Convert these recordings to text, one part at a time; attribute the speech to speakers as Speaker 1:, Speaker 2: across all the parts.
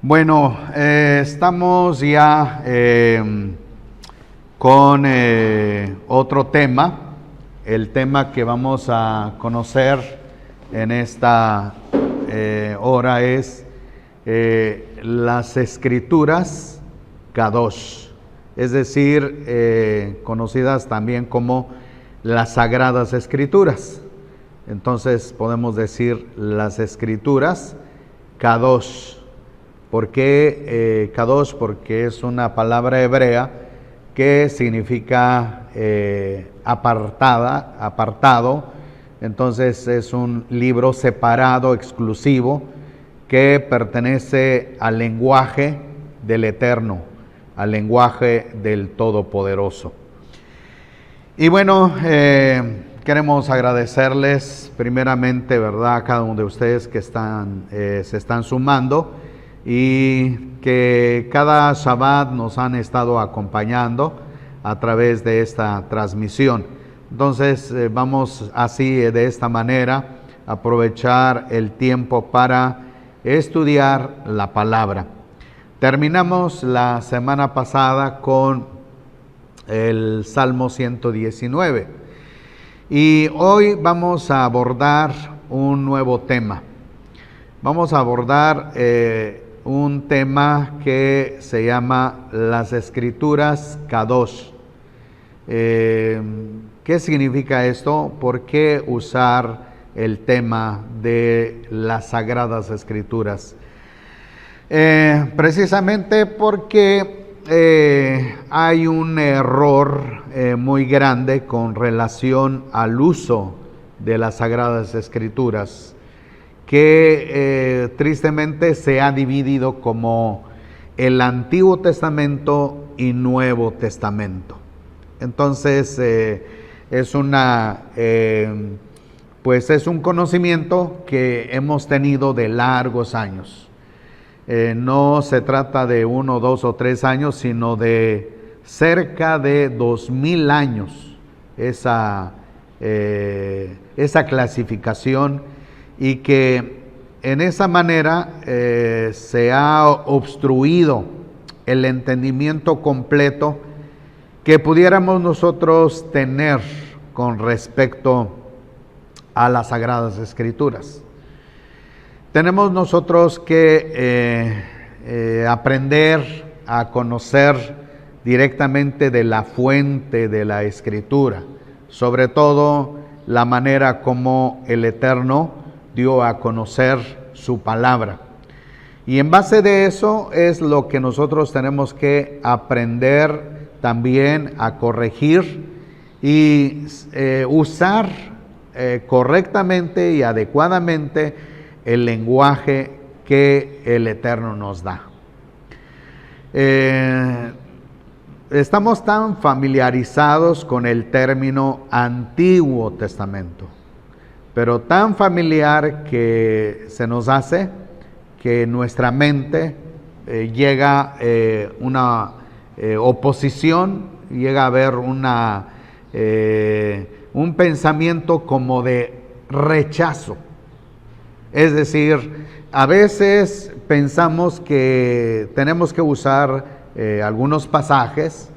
Speaker 1: Bueno, estamos ya con otro tema. El tema que vamos a conocer en esta hora es las Escrituras Kadosh, es decir, conocidas también como las Sagradas Escrituras. Entonces podemos decir las Escrituras Kadosh. ¿Por qué Kadosh? Porque es una palabra hebrea que significa apartado. Entonces es un libro separado, exclusivo, que pertenece al lenguaje del Eterno, al lenguaje del Todopoderoso. Y bueno, queremos agradecerles primeramente, ¿verdad?, a cada uno de ustedes que se están sumando y que cada Shabbat nos han estado acompañando a través de esta transmisión. Entonces vamos así, de esta manera, aprovechar el tiempo para estudiar la palabra. Terminamos la semana pasada con el Salmo 119 y hoy vamos a abordar un nuevo tema. Vamos a abordar un tema que se llama las Escrituras Kadosh. ¿Qué significa esto? ¿Por qué usar el tema de las Sagradas Escrituras? Precisamente porque hay un error muy grande con relación al uso de las Sagradas Escrituras, que tristemente se ha dividido como el Antiguo Testamento y Nuevo Testamento. Entonces es un conocimiento que hemos tenido de largos años. No se trata de 1, 2 o 3 años, sino de cerca de 2000 años esa clasificación, y que en esa manera se ha obstruido el entendimiento completo que pudiéramos nosotros tener con respecto a las Sagradas Escrituras. Tenemos nosotros que aprender a conocer directamente de la fuente de la Escritura, sobre todo la manera como el Eterno dio a conocer su palabra. Y en base de eso es lo que nosotros tenemos que aprender también a corregir y usar correctamente y adecuadamente el lenguaje que el Eterno nos da. Estamos tan familiarizados con el término Antiguo Testamento, pero tan familiar que se nos hace que nuestra mente llega una oposición, llega a haber un pensamiento como de rechazo. Es decir, a veces pensamos que tenemos que usar algunos pasajes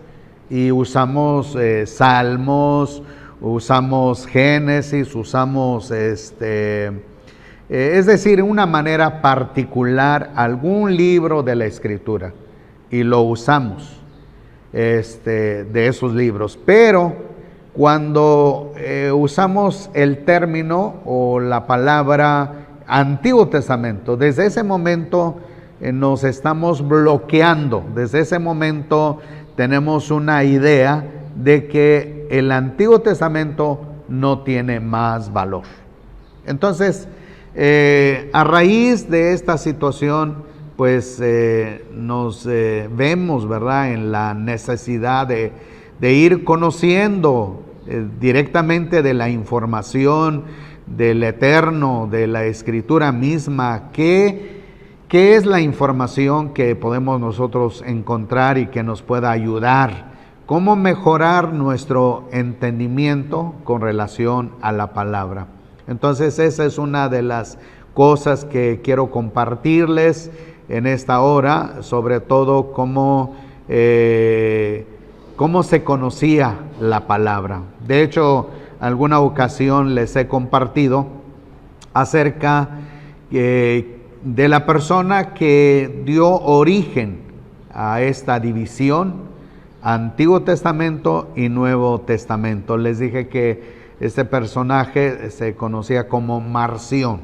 Speaker 1: y usamos Salmos, usamos Génesis, usamos es decir, una manera particular algún libro de la Escritura y lo usamos de esos libros. Pero cuando usamos el término o la palabra Antiguo Testamento, desde ese momento nos estamos bloqueando. Desde ese momento tenemos una idea de que el Antiguo Testamento no tiene más valor. Entonces, a raíz de esta situación, pues nos vemos, ¿verdad?, en la necesidad de ir conociendo directamente de la información del Eterno, de la Escritura misma, qué es la información que podemos nosotros encontrar y que nos pueda ayudar, cómo mejorar nuestro entendimiento con relación a la palabra. Entonces esa es una de las cosas que quiero compartirles en esta hora, sobre todo cómo se conocía la palabra. De hecho, alguna ocasión les he compartido acerca de la persona que dio origen a esta división, Antiguo Testamento y Nuevo Testamento. Les dije que este personaje se conocía como Marción,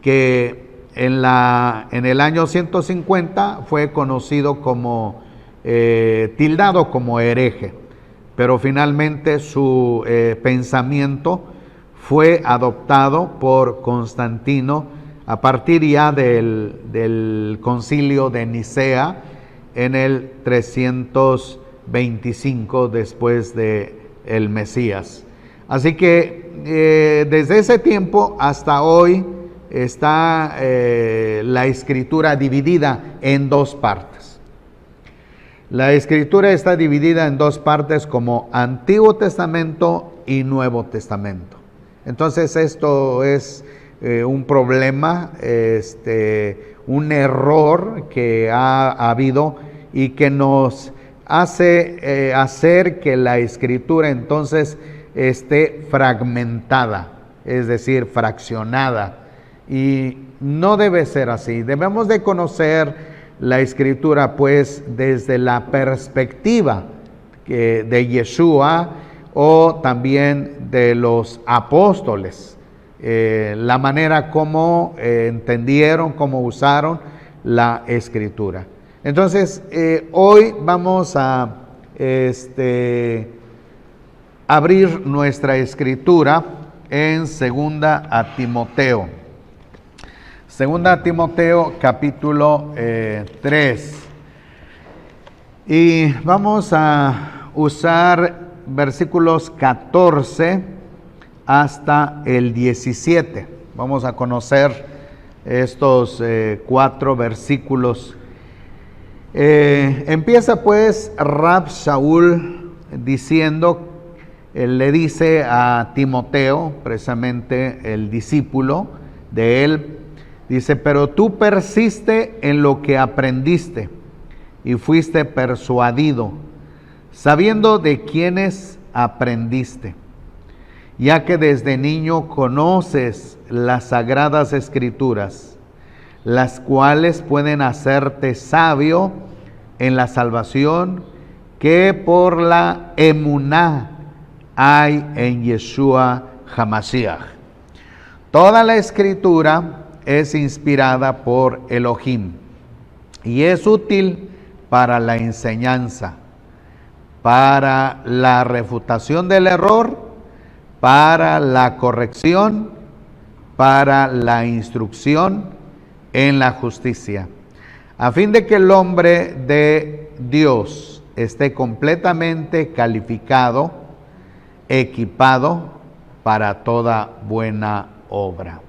Speaker 1: que en el año 150 fue conocido como, tildado como hereje, pero finalmente su pensamiento fue adoptado por Constantino a partir ya del concilio de Nicea en el 325 después de el Mesías. Así que desde ese tiempo hasta hoy está la escritura dividida en dos partes. La escritura está dividida en dos partes como Antiguo Testamento y Nuevo Testamento. Entonces esto es un problema, un error que ha habido y que nos hace hacer que la escritura entonces esté fragmentada, es decir, fraccionada. Y no debe ser así. Debemos de conocer la escritura pues desde la perspectiva de Yeshua o también de los apóstoles, la manera como entendieron, cómo usaron la escritura. Entonces, hoy vamos a abrir nuestra escritura en Segunda a Timoteo. Segunda a Timoteo capítulo 3. Y vamos a usar versículos 14 hasta el 17. Vamos a conocer estos 4 versículos. Empieza pues Rab Shaul diciendo, él le dice a Timoteo, precisamente el discípulo de él, dice: pero tú persiste en lo que aprendiste y fuiste persuadido, sabiendo de quiénes aprendiste, ya que desde niño conoces las sagradas escrituras, las cuales pueden hacerte sabio en la salvación que por la emuná hay en Yeshua HaMashiach. Toda la escritura es inspirada por Elohim y es útil para la enseñanza, para la refutación del error, para la corrección, para la instrucción en la justicia, a fin de que el hombre de Dios esté completamente calificado, equipado para toda buena obra.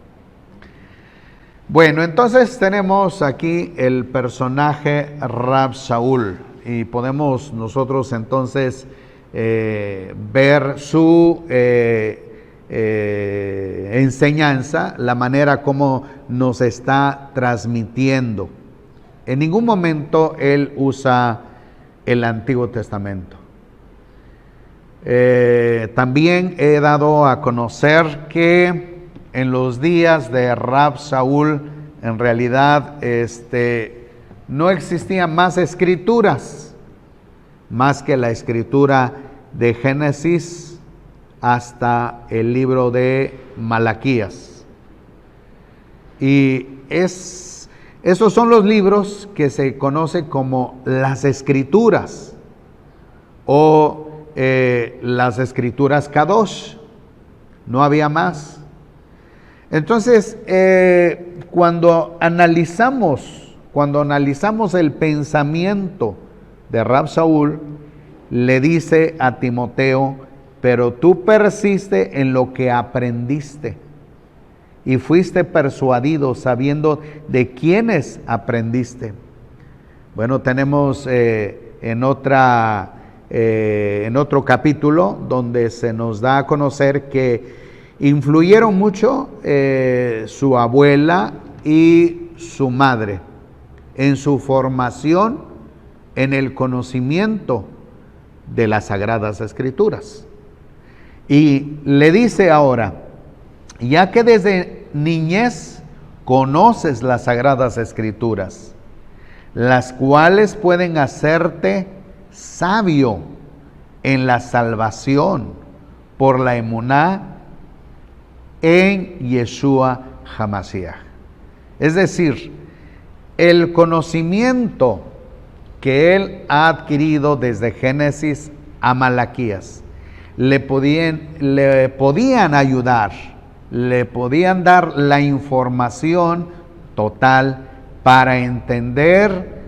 Speaker 1: Bueno, entonces tenemos aquí el personaje Rab Shaul y podemos nosotros entonces ver su enseñanza, la manera como nos está transmitiendo. En ningún momento él usa el Antiguo Testamento. También he dado a conocer que en los días de Rab Shaul, en realidad no existían más escrituras, más que la escritura de Génesis hasta el libro de Malaquías. Y esos son los libros que se conocen como las escrituras o las escrituras Kadosh. No había más. Entonces, cuando analizamos el pensamiento de Rab Shaul, le dice a Timoteo: pero tú persiste en lo que aprendiste y fuiste persuadido sabiendo de quiénes aprendiste. Bueno, tenemos en otro capítulo donde se nos da a conocer que influyeron mucho su abuela y su madre. en su formación en el conocimiento de las Sagradas Escrituras. Y le dice ahora, ya que desde niñez conoces las Sagradas Escrituras, las cuales pueden hacerte sabio en la salvación por la emuná en Yeshua HaMashiach. Es decir, el conocimiento que él ha adquirido desde Génesis a Malaquías le podían ayudar, le podían dar la información total para entender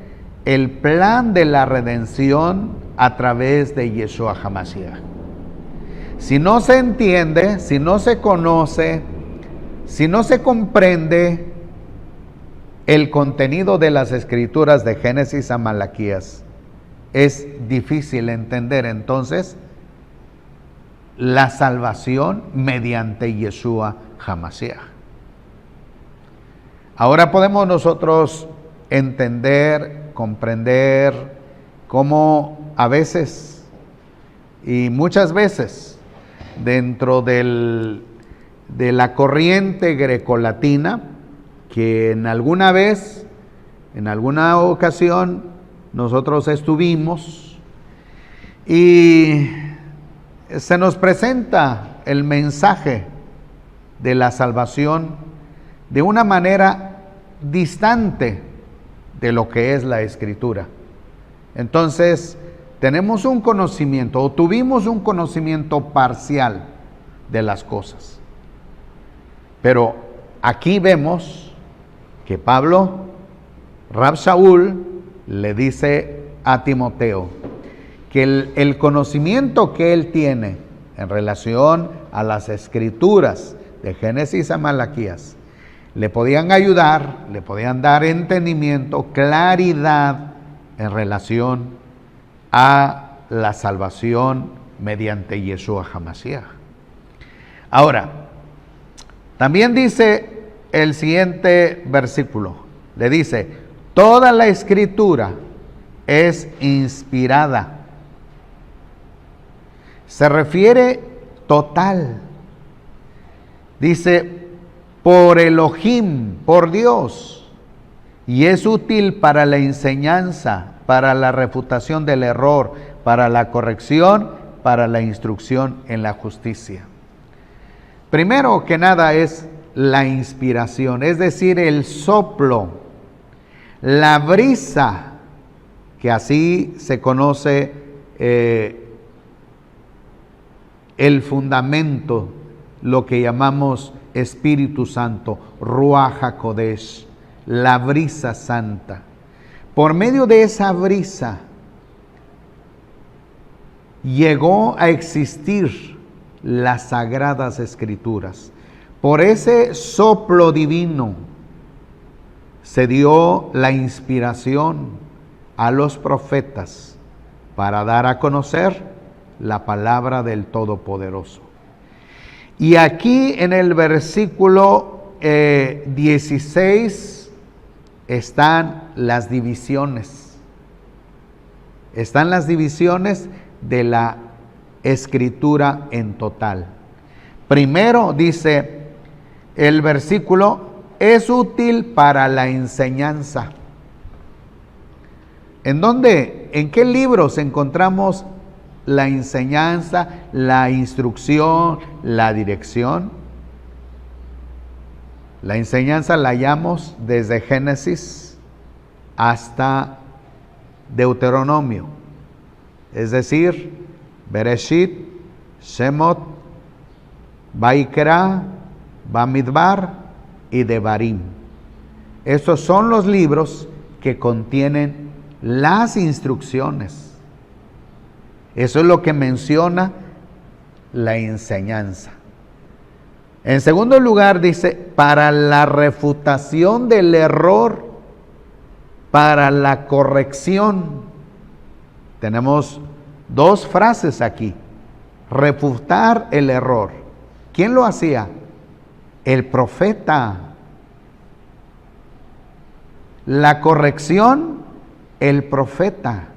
Speaker 1: el plan de la redención a través de Yeshua HaMashiach. Si no se entiende, si no se conoce, si no se comprende el contenido de las Escrituras de Génesis a Malaquías, es difícil entender entonces la salvación mediante Yeshua HaMashiach. Ahora podemos nosotros entender, comprender cómo a veces y muchas veces dentro de la corriente grecolatina, que en alguna vez, en alguna ocasión, nosotros estuvimos y se nos presenta el mensaje de la salvación de una manera distante de lo que es la Escritura. Entonces, tenemos un conocimiento, o tuvimos un conocimiento parcial de las cosas. Pero aquí vemos que Pablo, Rab Shaul, le dice a Timoteo que el conocimiento que él tiene en relación a las Escrituras de Génesis a Malaquías le podían ayudar, le podían dar entendimiento, claridad en relación a la salvación mediante Yeshua HaMashiach. Ahora, también dice el siguiente versículo, le dice, toda la Escritura es inspirada. Se refiere total. Dice, por Elohim, por Dios, y es útil para la enseñanza, para la refutación del error, para la corrección, para la instrucción en la justicia. Primero que nada es la inspiración, es decir, el soplo, la brisa, que así se conoce el fundamento, lo que llamamos Espíritu Santo, Ruach HaKodesh, la brisa santa. Por medio de esa brisa llegó a existir las Sagradas Escrituras. Por ese soplo divino se dio la inspiración a los profetas para dar a conocer la palabra del Todopoderoso. Y aquí en el versículo 16 están las divisiones. Están las divisiones de la Escritura en total. Primero dice el versículo, es útil para la enseñanza. ¿En dónde? ¿En qué libros encontramos la enseñanza, la instrucción, la dirección? La enseñanza la hallamos desde Génesis hasta Deuteronomio, es decir, Bereshit, Shemot, Vaikra, Bamidbar y Devarim. Estos son los libros que contienen las instrucciones. Eso es lo que menciona la enseñanza. En segundo lugar dice, para la refutación del error, para la corrección. Tenemos dos frases aquí. Refutar el error. ¿Quién lo hacía? El profeta. la corrección, el profeta.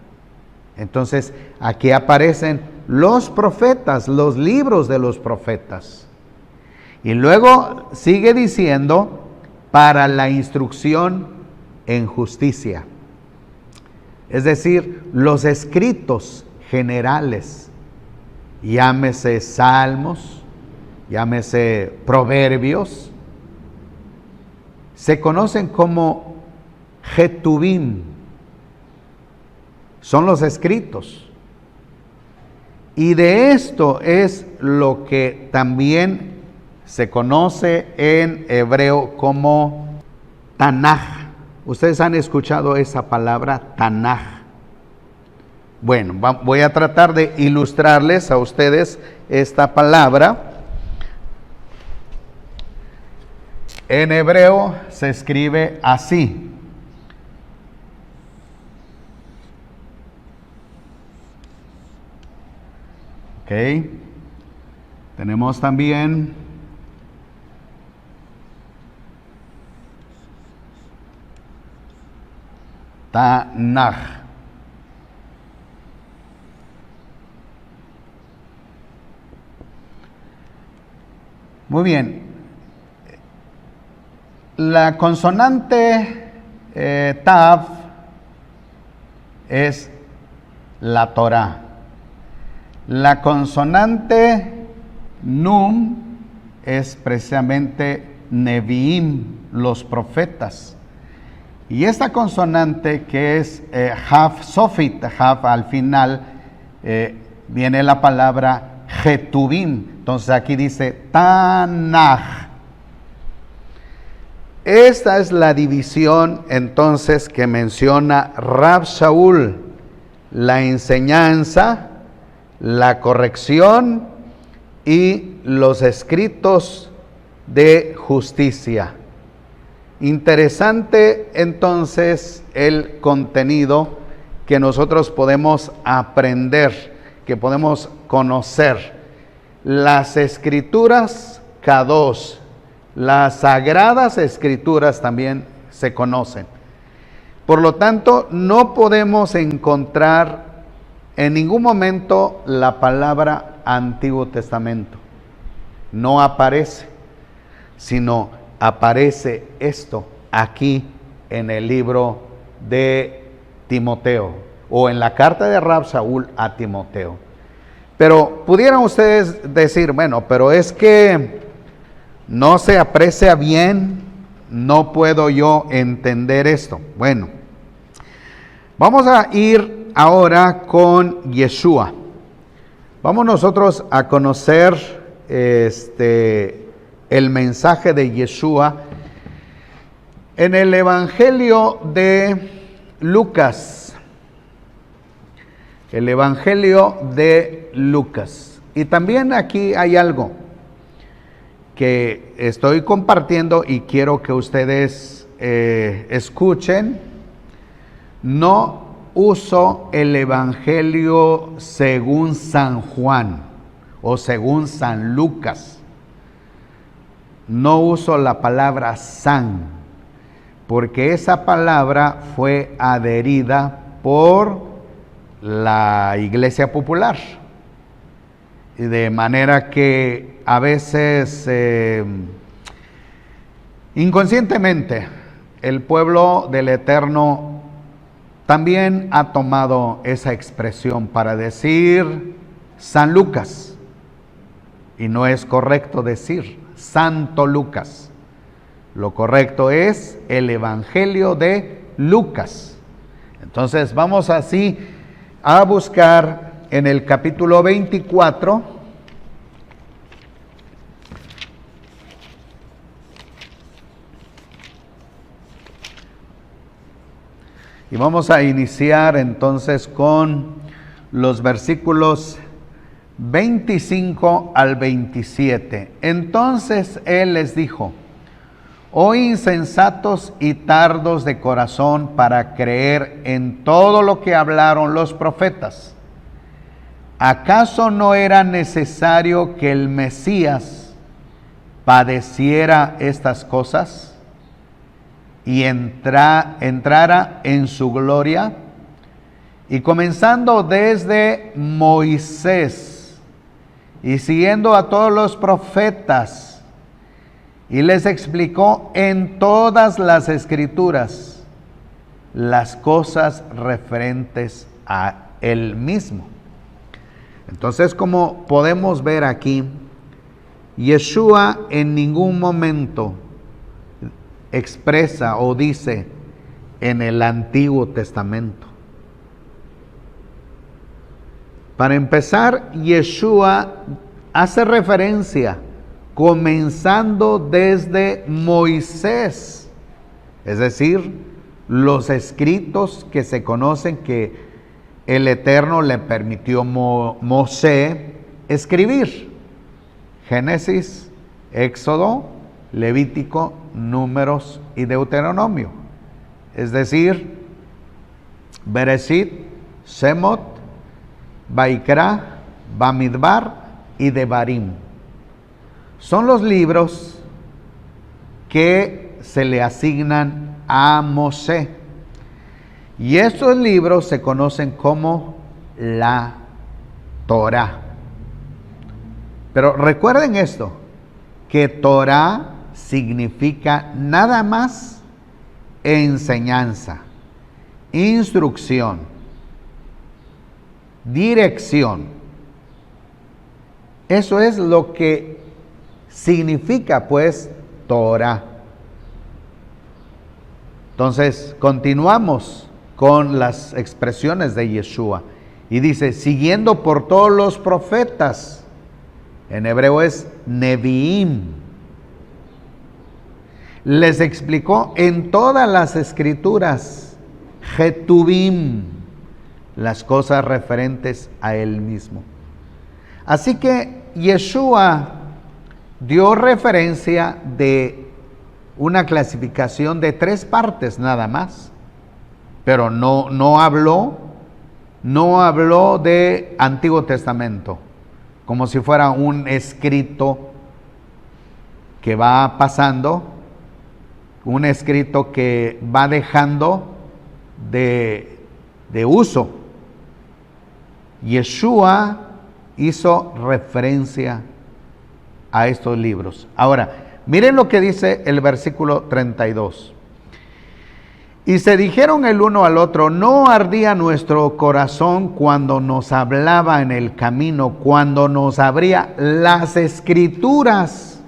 Speaker 1: Entonces, aquí aparecen los profetas, los libros de los profetas. Y luego sigue diciendo, para la instrucción en justicia. Es decir, los escritos generales, llámese Salmos, llámese Proverbios, se conocen como Ketubim, son los escritos. Y de esto es lo que también se conoce en hebreo como Tanaj. Ustedes han escuchado esa palabra Tanaj. Bueno, voy a tratar de ilustrarles a ustedes esta palabra. En hebreo se escribe así. Ok. Tenemos también Tanaj. Muy bien. La consonante Tav es la Torah. La consonante Num es precisamente Neviim, los profetas. Y esta consonante que es Haf Sofit, Haf al final, viene la palabra Ketubim. Entonces aquí dice Tanaj. Esta es la división entonces que menciona Rab Shaul: la enseñanza, la corrección y los escritos de justicia. Interesante entonces el contenido que nosotros podemos aprender, que podemos conocer. Las escrituras Kadosh, las sagradas escrituras también se conocen. Por lo tanto, no podemos encontrar en ningún momento la palabra Antiguo Testamento. No aparece, sino aparece esto aquí en el libro de Timoteo o en la carta de Rab Shaul a Timoteo. Pero pudieran ustedes decir, bueno, pero es que no se aprecia bien, no puedo yo entender esto. Bueno, vamos a ir ahora con Yeshua. Vamos nosotros a conocer el mensaje de Yeshua en el Evangelio de Lucas. El Evangelio de Lucas. Y también aquí hay algo que estoy compartiendo y quiero que ustedes escuchen. No uso el Evangelio según San Juan o según San Lucas. No uso la palabra San, porque esa palabra fue adherida por la Iglesia Popular. Y de manera que a veces inconscientemente el pueblo del Eterno también ha tomado esa expresión para decir San Lucas. Y no es correcto decir Santo Lucas. Lo correcto es el Evangelio de Lucas. Entonces vamos así a buscar en el capítulo 24. Y vamos a iniciar entonces con los versículos 25 al 27. Entonces él les dijo: oh insensatos y tardos de corazón para creer en todo lo que hablaron los profetas. ¿Acaso no era necesario que el Mesías padeciera estas cosas y entrara en su gloria. Y comenzando desde Moisés y siguiendo a todos los profetas, y les explicó en todas las escrituras las cosas referentes a él mismo. Entonces, como podemos ver aquí, Yeshua en ningún momento expresa o dice en el Antiguo Testamento. Para empezar, Yeshua hace referencia comenzando desde Moisés, es decir, los escritos que se conocen que el Eterno le permitió Moshe escribir: Génesis, Éxodo, Levítico, Números y Deuteronomio, es decir, Bereshit, Shemot, Vaikra, Bamidbar y Devarim. Son los libros que se le asignan a Moshe. Y estos libros se conocen como la Torá. Pero recuerden esto, que Torá significa nada más enseñanza, instrucción, dirección. Eso es lo que significa pues Torá. Entonces continuamos con las expresiones de Yeshua y dice: siguiendo por todos los profetas. En hebreo es Neviim. Les explicó en todas las escrituras, Ketuvim, las cosas referentes a él mismo. Así que Yeshua dio referencia de una clasificación de 3 partes nada más, pero no habló de Antiguo Testamento, como si fuera un escrito que va pasando, un escrito que va dejando de uso. Yeshua hizo referencia a estos libros. Ahora, miren lo que dice el versículo 32. Y se dijeron el uno al otro: ¿no ardía nuestro corazón cuando nos hablaba en el camino, cuando nos abría las escrituras?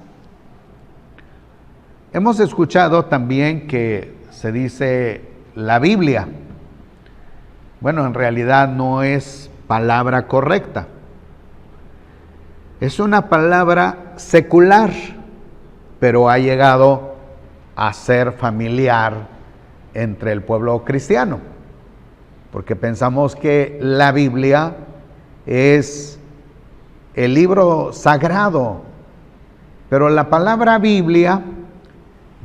Speaker 1: Hemos escuchado también que se dice la Biblia. Bueno, en realidad no es palabra correcta. Es una palabra secular, pero ha llegado a ser familiar entre el pueblo cristiano, porque pensamos que la Biblia es el libro sagrado, pero la palabra Biblia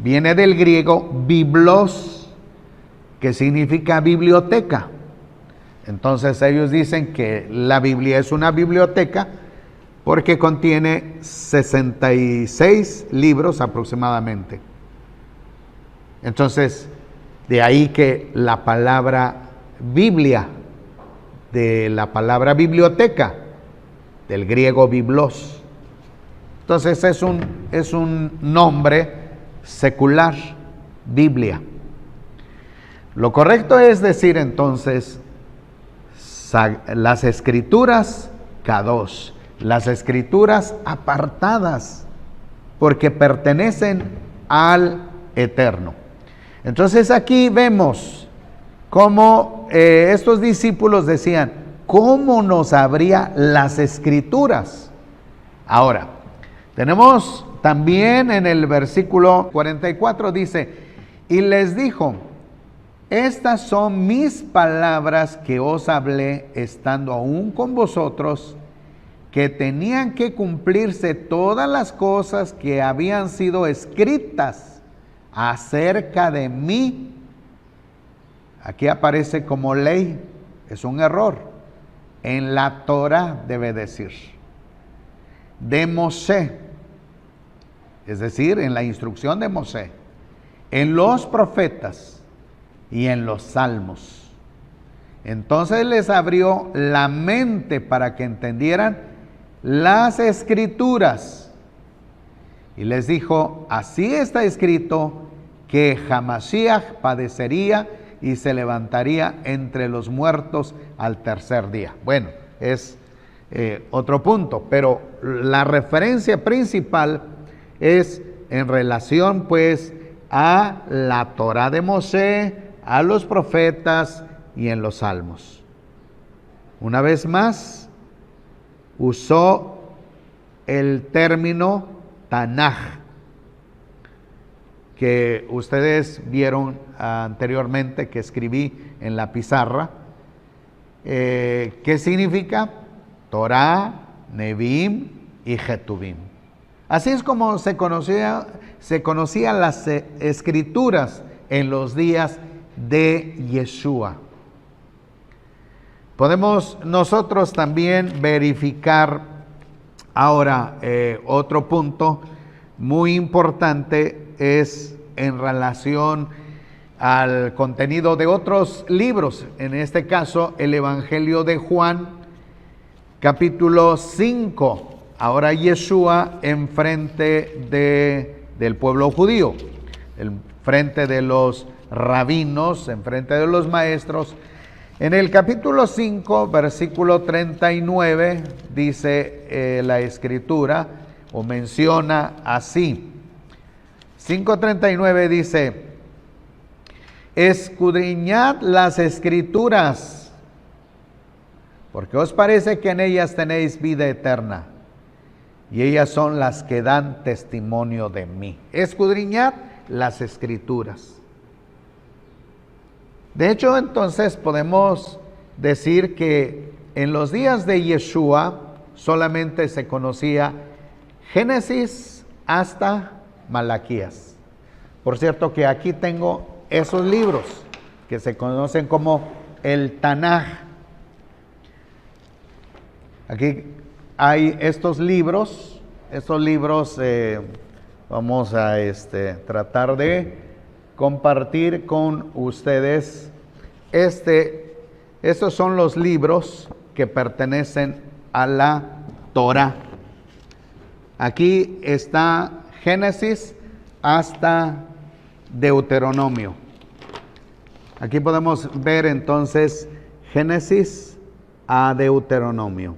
Speaker 1: viene del griego biblos, que significa biblioteca. Entonces ellos dicen que la Biblia es una biblioteca porque contiene 66 libros aproximadamente. Entonces, de ahí que la palabra Biblia, de la palabra biblioteca, del griego biblos. Entonces es un nombre secular, Biblia. Lo correcto es decir entonces las escrituras Kadosh, las escrituras apartadas, porque pertenecen al Eterno. Entonces aquí vemos cómo estos discípulos decían: ¿cómo nos abría las escrituras? Ahora, tenemos también en el versículo 44, dice: y les dijo: estas son mis palabras que os hablé estando aún con vosotros, que tenían que cumplirse todas las cosas que habían sido escritas acerca de mí. Aquí aparece como ley, es un error. En la Torá debe decir de Moshe, es decir, en la instrucción de Moshe, en los profetas y en los salmos. Entonces les abrió la mente para que entendieran las escrituras. Y les dijo, así está escrito que Hamashiach padecería y se levantaría entre los muertos al tercer día. Bueno, es otro punto, pero la referencia principal es en relación pues a la Torá de Moshe, a los profetas y en los salmos. Una vez más, usó el término Tanaj, que ustedes vieron anteriormente que escribí en la pizarra. ¿Qué significa? Torá, Nevi'im y Ketuvim. Así es como se conocían las escrituras en los días de Yeshua. Podemos nosotros también verificar ahora otro punto muy importante es en relación al contenido de otros libros, en este caso el Evangelio de Juan, capítulo 5. Ahora Yeshua enfrente del pueblo judío, enfrente de los rabinos, enfrente de los maestros. En el capítulo 5, versículo 39, dice la Escritura, o menciona así. 5:39 dice, escudriñad las Escrituras, porque os parece que en ellas tenéis vida eterna, y ellas son las que dan testimonio de mí. Escudriñad las Escrituras. De hecho, entonces podemos decir que en los días de Yeshua solamente se conocía Génesis hasta Malaquías. Por cierto que aquí tengo esos libros que se conocen como el Tanaj. Aquí hay estos libros vamos a tratar de compartir con ustedes. Estos son los libros que pertenecen a la Torá. Aquí está Génesis hasta Deuteronomio. Aquí podemos ver entonces Génesis a Deuteronomio.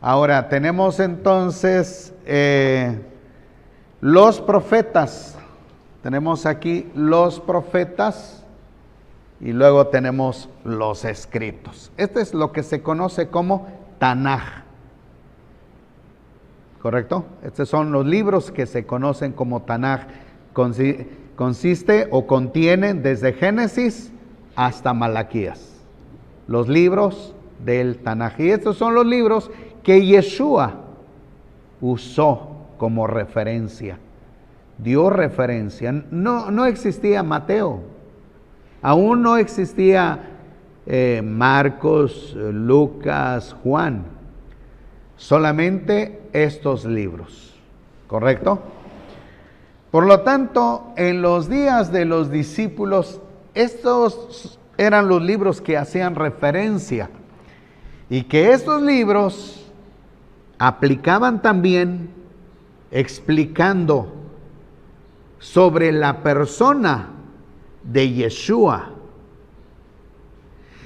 Speaker 1: Ahora tenemos entonces los profetas. Tenemos aquí los profetas y luego tenemos los escritos. Este es lo que se conoce como Tanaj. ¿Correcto? Estos son los libros que se conocen como Tanaj. Consiste o contienen desde Génesis hasta Malaquías. Los libros del Tanaj. Y estos son los libros que Yeshua usó como referencia. Dio referencia. No existía Mateo. Aún no existía Marcos, Lucas, Juan. Solamente estos libros. ¿Correcto? Por lo tanto, en los días de los discípulos, estos eran los libros que hacían referencia. Y que estos libros aplicaban también explicando sobre la persona de Yeshua.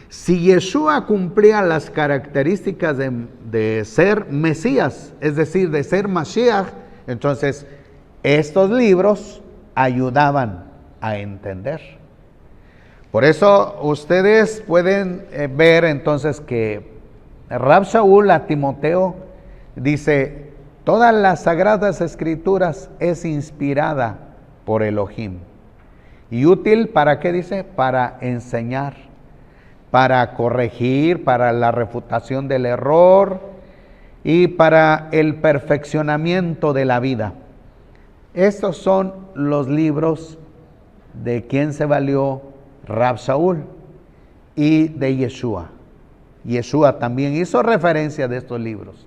Speaker 1: Si Yeshua cumplía las características de ser Mesías, es decir, de ser Mashiach, entonces estos libros ayudaban a entender. Por eso ustedes pueden ver entonces que Rab Shaul a Timoteo dice, todas las sagradas escrituras es inspirada por Elohim. ¿Y útil para qué dice? Para enseñar, para corregir, para la refutación del error y para el perfeccionamiento de la vida. Estos son los libros de quien se valió Rab Shaul y de Yeshua. Yeshua también hizo referencia de estos libros.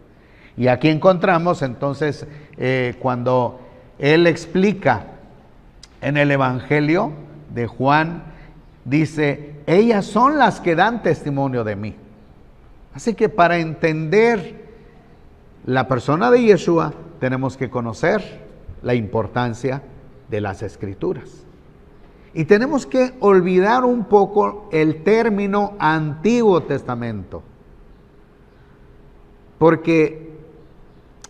Speaker 1: Y aquí encontramos entonces cuando él explica En el Evangelio de Juan dice, ellas son las que dan testimonio de mí. Así que para entender la persona de Yeshua, tenemos que conocer la importancia de las Escrituras. Y tenemos que olvidar un poco el término Antiguo Testamento, porque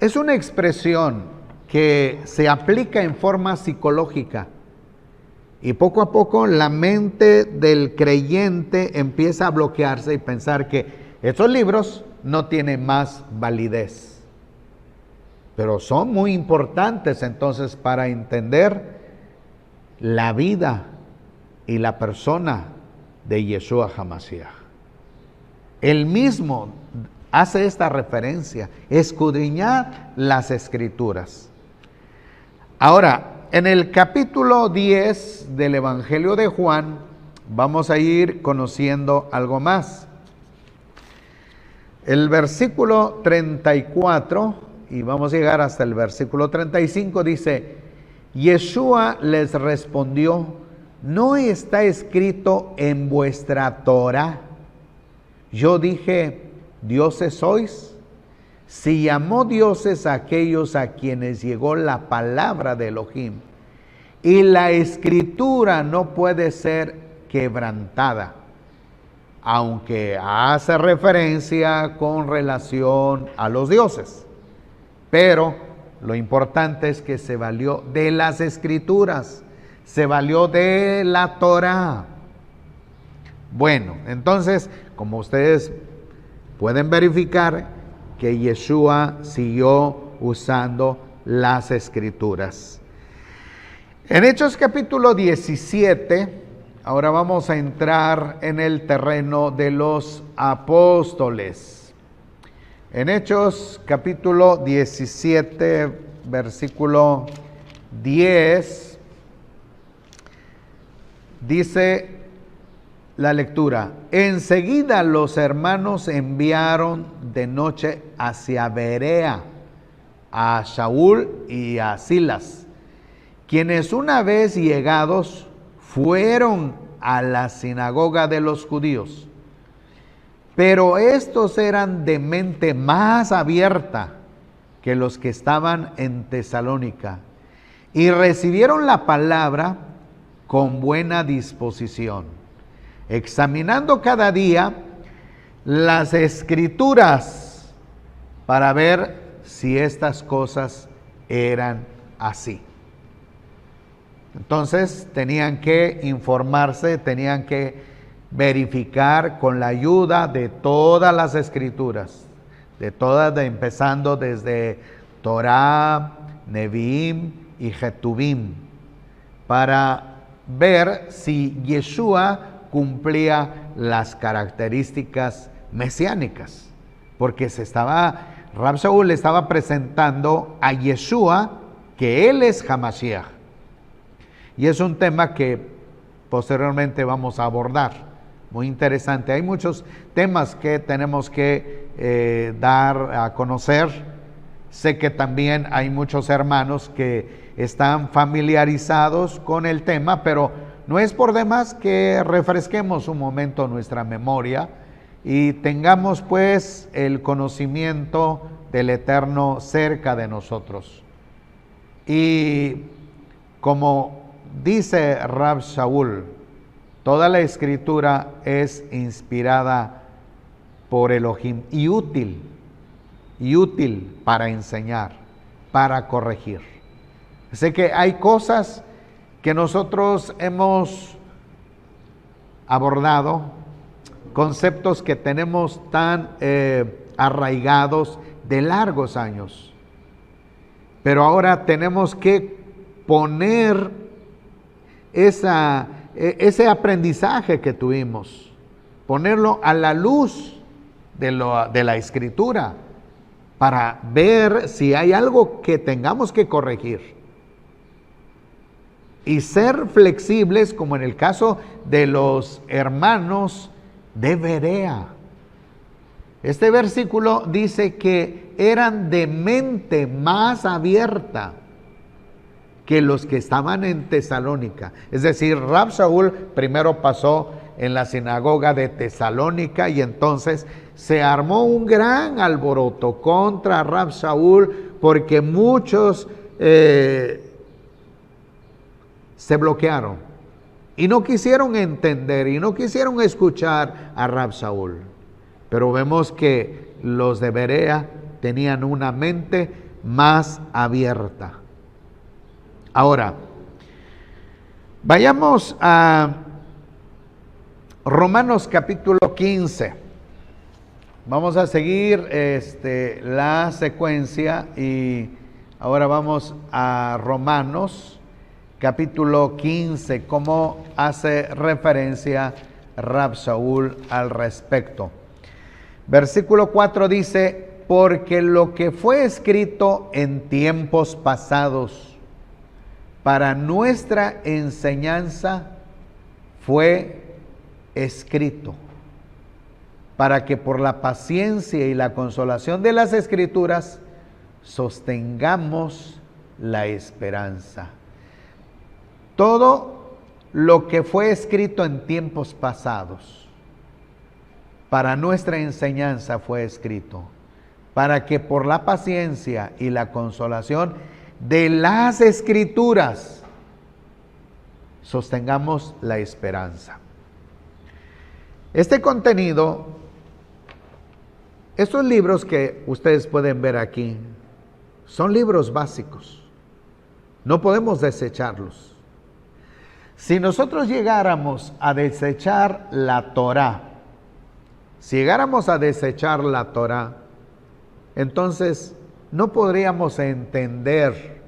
Speaker 1: es una expresión que se aplica en forma psicológica y poco a poco la mente del creyente empieza a bloquearse y pensar que estos libros no tienen más validez. Pero son muy importantes entonces para entender la vida y la persona de Yeshua HaMashiach. Él mismo hace esta referencia, escudriñad las Escrituras. Ahora, en el capítulo 10 del Evangelio de Juan, vamos a ir conociendo algo más. El versículo 34, y vamos a llegar hasta el versículo 35, dice, Yeshua les respondió, ¿no está escrito en vuestra Torah? Yo dije, ¿dioses sois? Si llamó dioses a aquellos a quienes llegó la palabra de Elohim, y la escritura no puede ser quebrantada, aunque hace referencia con relación a los dioses. Pero lo importante es que se valió de las Escrituras, se valió de la Torah. Bueno, entonces, como ustedes pueden verificar, que Yeshua siguió usando las Escrituras. En Hechos capítulo 17, ahora vamos a entrar en el terreno de los apóstoles. En Hechos capítulo 17, versículo 10, dice la lectura, enseguida los hermanos enviaron de noche hacia Berea a Saúl y a Silas, quienes una vez llegados fueron a la sinagoga de los judíos. Pero estos eran de mente más abierta que los que estaban en Tesalónica y recibieron la palabra con buena disposición, examinando cada día las Escrituras para ver si estas cosas eran así. Entonces tenían que informarse, tenían que verificar con la ayuda de todas las Escrituras, empezando desde Torah, Neviim y Ketuvim, para ver si Yeshua cumplía las características mesiánicas, porque Rab Shaul le estaba presentando a Yeshua que él es Hamashiach. Y es un tema que posteriormente vamos a abordar, muy interesante. Hay muchos temas que tenemos que dar a conocer. Sé que también hay muchos hermanos que están familiarizados con el tema, pero no es por demás que refresquemos un momento nuestra memoria y tengamos pues el conocimiento del Eterno cerca de nosotros. Y como dice Rab Shaul, toda la Escritura es inspirada por Elohim y útil para enseñar, para corregir. Sé que hay cosas que nosotros hemos abordado, conceptos que tenemos tan arraigados de largos años, pero ahora tenemos que poner ese aprendizaje que tuvimos, ponerlo a la luz de la Escritura, para ver si hay algo que tengamos que corregir. Y ser flexibles, como en el caso de los hermanos de Berea. Este versículo dice que eran de mente más abierta que los que estaban en Tesalónica. Es decir, Rab Shaul primero pasó en la sinagoga de Tesalónica y entonces se armó un gran alboroto contra Rab Shaul porque muchos se bloquearon y no quisieron entender y no quisieron escuchar a Rab Shaul. Pero vemos que los de Berea tenían una mente más abierta. Ahora, vayamos a Romanos capítulo 15. Vamos a seguir la secuencia y ahora vamos a Romanos capítulo 15, cómo hace referencia Rab Shaul al respecto. Versículo 4 dice, porque lo que fue escrito en tiempos pasados para nuestra enseñanza fue escrito, para que por la paciencia y la consolación de las Escrituras sostengamos la esperanza. Todo lo que fue escrito en tiempos pasados para nuestra enseñanza fue escrito, para que por la paciencia y la consolación de las Escrituras sostengamos la esperanza. Este contenido, estos libros que ustedes pueden ver aquí, son libros básicos. No podemos desecharlos. Si nosotros llegáramos a desechar la Torá, entonces no podríamos entender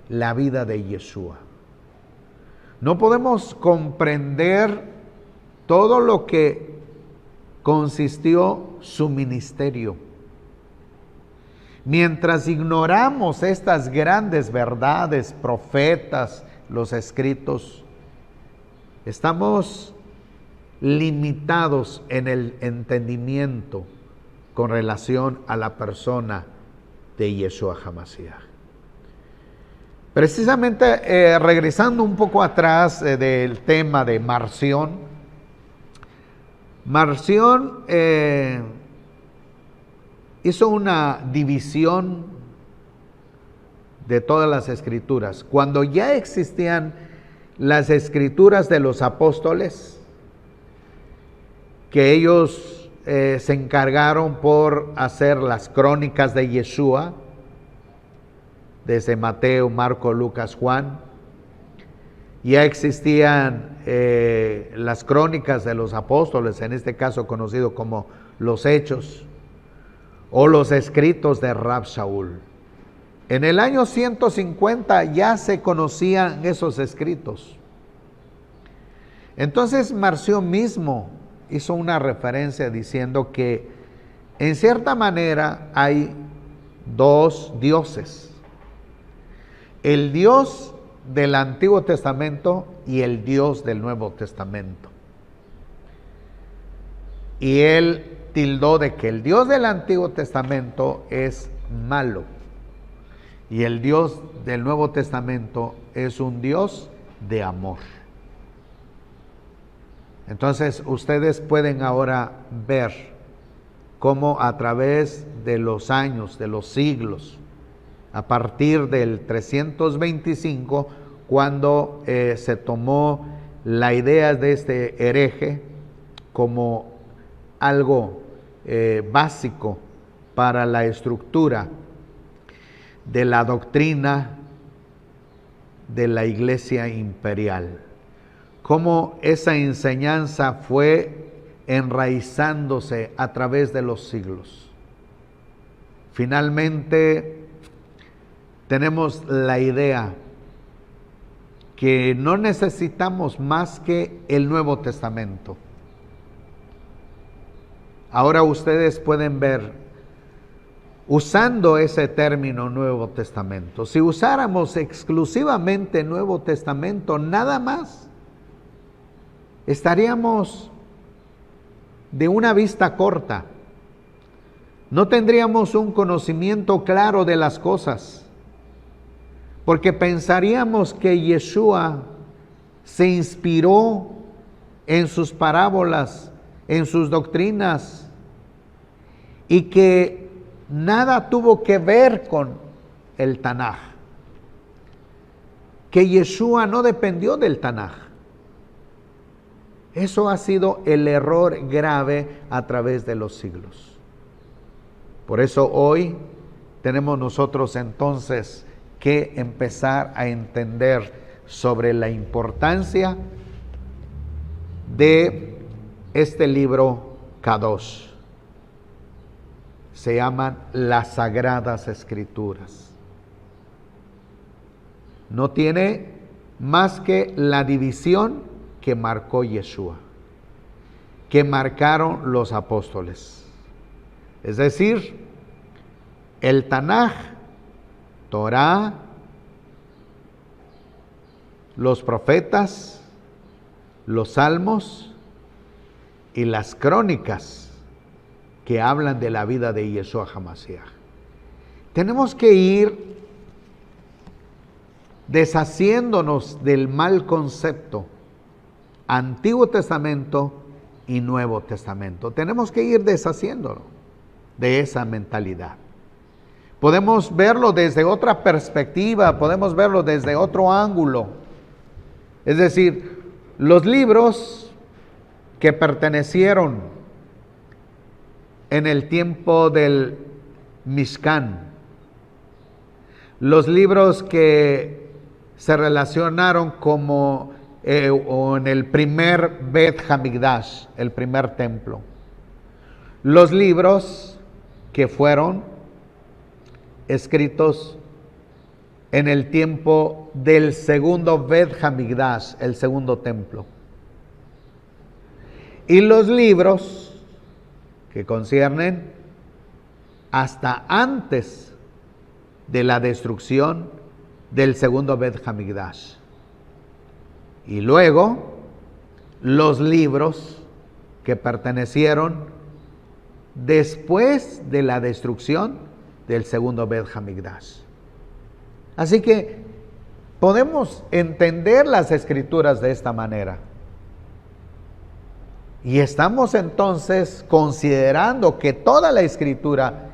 Speaker 1: la vida de Yeshua. No podemos comprender todo lo que consistió su ministerio. Mientras ignoramos estas grandes verdades, profetas, los escritos, estamos limitados en el entendimiento con relación a la persona de Yeshua HaMashiach. Precisamente regresando un poco atrás del tema de Marción. Marción hizo una división de todas las escrituras. Cuando ya existían las escrituras de los apóstoles, que ellos se encargaron por hacer las crónicas de Yeshua, desde Mateo, Marco, Lucas, Juan. Ya existían las crónicas de los apóstoles, en este caso conocido como los Hechos, o los escritos de Rab Shaul. En el año 150 ya se conocían esos escritos. Entonces Marción mismo hizo una referencia diciendo que en cierta manera hay dos dioses: el Dios del Antiguo Testamento y el Dios del Nuevo Testamento. Y él tildó de que el Dios del Antiguo Testamento es malo y el Dios del Nuevo Testamento es un Dios de amor. Entonces ustedes pueden ahora ver cómo a través de los años, de los siglos, a partir del 325, cuando se tomó la idea de este hereje como algo básico para la estructura de la doctrina de la Iglesia imperial. Cómo esa enseñanza fue enraizándose a través de los siglos. Finalmente tenemos la idea que no necesitamos más que el Nuevo Testamento. Ahora ustedes pueden ver, usando ese término Nuevo Testamento, si usáramos exclusivamente Nuevo Testamento, nada más, estaríamos de una vista corta. No tendríamos un conocimiento claro de las cosas. Porque pensaríamos que Yeshua se inspiró en sus parábolas, en sus doctrinas, y que nada tuvo que ver con el Tanaj, que Yeshua no dependió del Tanaj. Eso ha sido el error grave a través de los siglos. Por eso hoy tenemos nosotros entonces que empezar a entender sobre la importancia de este libro Kadosh. Se llaman las Sagradas Escrituras. No tiene más que la división que marcó Yeshua, que marcaron los apóstoles. Es decir, el Tanaj, Torah, los profetas, los salmos y las crónicas que hablan de la vida de Yeshua HaMashiach. Tenemos que ir deshaciéndonos del mal concepto Antiguo Testamento y Nuevo Testamento. Tenemos que ir deshaciéndonos de esa mentalidad. Podemos verlo desde otra perspectiva, podemos verlo desde otro ángulo. Es decir, los libros que pertenecieron en el tiempo del Mishkan, los libros que se relacionaron como o en el primer Bet Hamikdash, el primer templo, los libros que fueron escritos en el tiempo del segundo Bet Hamikdash, el segundo templo, y los libros que conciernen hasta antes de la destrucción del segundo Bet Hamikdash, y luego los libros que pertenecieron después de la destrucción del segundo Bet Hamikdash. Así que podemos entender las escrituras de esta manera. Y estamos entonces considerando que toda la escritura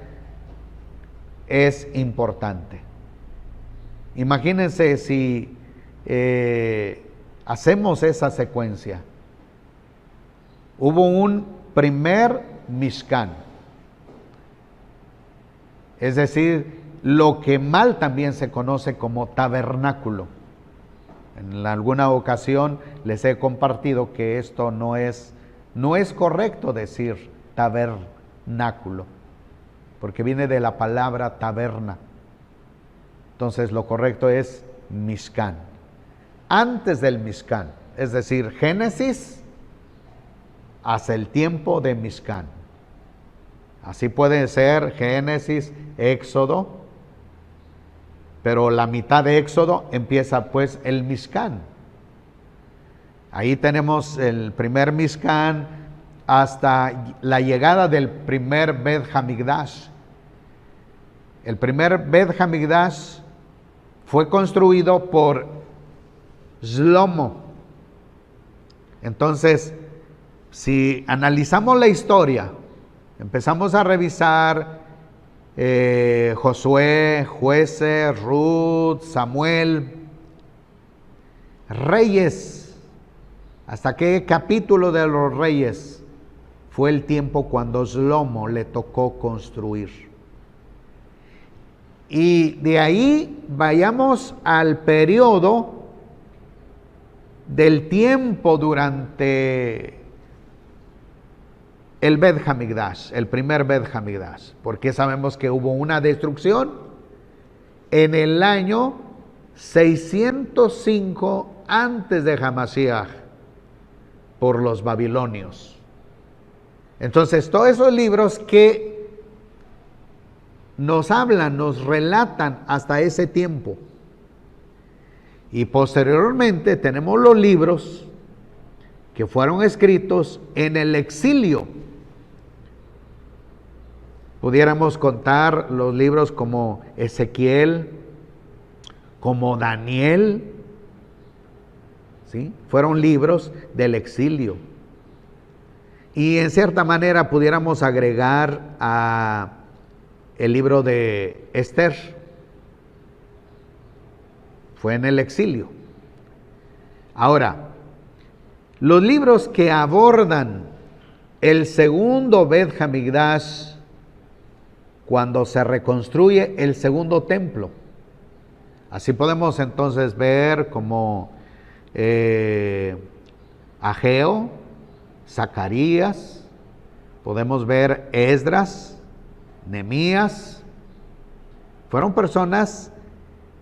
Speaker 1: es importante. Imagínense si hacemos esa secuencia. Hubo un primer Mishkan, es decir, lo que mal también se conoce como tabernáculo. En alguna ocasión les he compartido que esto no es correcto decir tabernáculo, porque viene de la palabra taberna. Entonces lo correcto es Mishkan. Antes del Mishkan, es decir, Génesis hasta el tiempo de Mishkan. Así puede ser Génesis, Éxodo, pero la mitad de Éxodo empieza pues el Mishkan. Ahí tenemos el primer Mishkan hasta la llegada del primer Bet Hamikdash. El primer Bet Hamikdash fue construido por Shlomo. Entonces, si analizamos la historia, empezamos a revisar Josué, Jueces, Ruth, Samuel, Reyes, hasta qué capítulo de los Reyes fue el tiempo cuando Shlomo le tocó construir. Y de ahí vayamos al periodo del tiempo durante el Bet Hamikdash, el primer Bet Hamikdash, porque sabemos que hubo una destrucción en el año 605 antes de Hamashiach por los babilonios. Entonces, todos esos libros que nos hablan, nos relatan hasta ese tiempo. Y posteriormente tenemos los libros que fueron escritos en el exilio. Pudiéramos contar los libros como Ezequiel, como Daniel, ¿sí? Fueron libros del exilio. Y en cierta manera pudiéramos agregar a el libro de Esther. Fue en el exilio. Ahora, los libros que abordan el segundo Bet Hamikdash, cuando se reconstruye el segundo templo. Así podemos entonces ver como Ageo, Zacarías, podemos ver Esdras, Nehemías. Fueron personas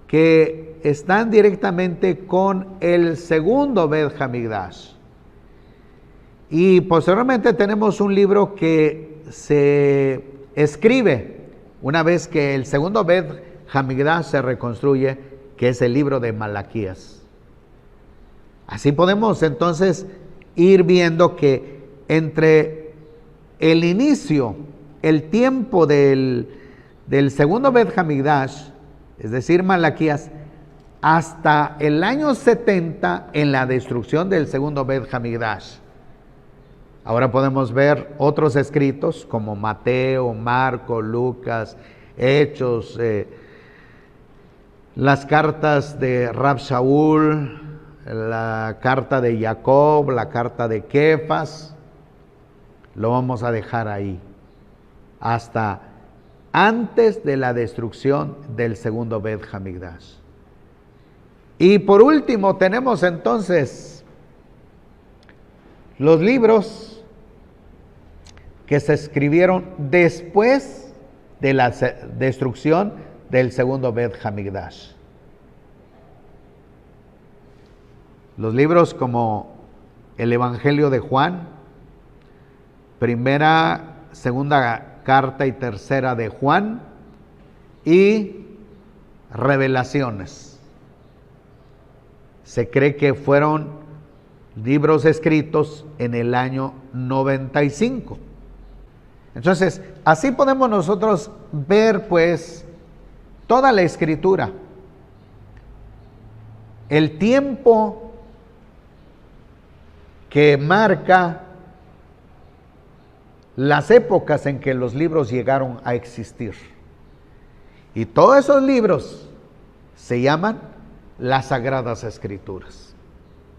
Speaker 1: que están directamente con el segundo Bet Hamikdash. Y posteriormente tenemos un libro que se escribe una vez que el segundo Bet Hamikdash se reconstruye, que es el libro de Malaquías. Así podemos entonces ir viendo que entre el inicio, el tiempo del segundo Bet Hamikdash, es decir, Malaquías, hasta el año 70 en la destrucción del segundo Bet Hamikdash. Ahora podemos ver otros escritos como Mateo, Marco, Lucas, Hechos, las cartas de Rab Shaul, la carta de Jacob, la carta de Kefas. Lo vamos a dejar ahí hasta antes de la destrucción del segundo Bet Hamikdash. Y por último tenemos entonces los libros que se escribieron después de la destrucción del segundo Bet Hamikdash. Los libros como el Evangelio de Juan, primera, segunda carta y tercera de Juan, y Revelaciones. Se cree que fueron libros escritos en el año 95. Entonces, así podemos nosotros ver pues toda la escritura, el tiempo que marca las épocas en que los libros llegaron a existir. Y todos esos libros se llaman las Sagradas Escrituras.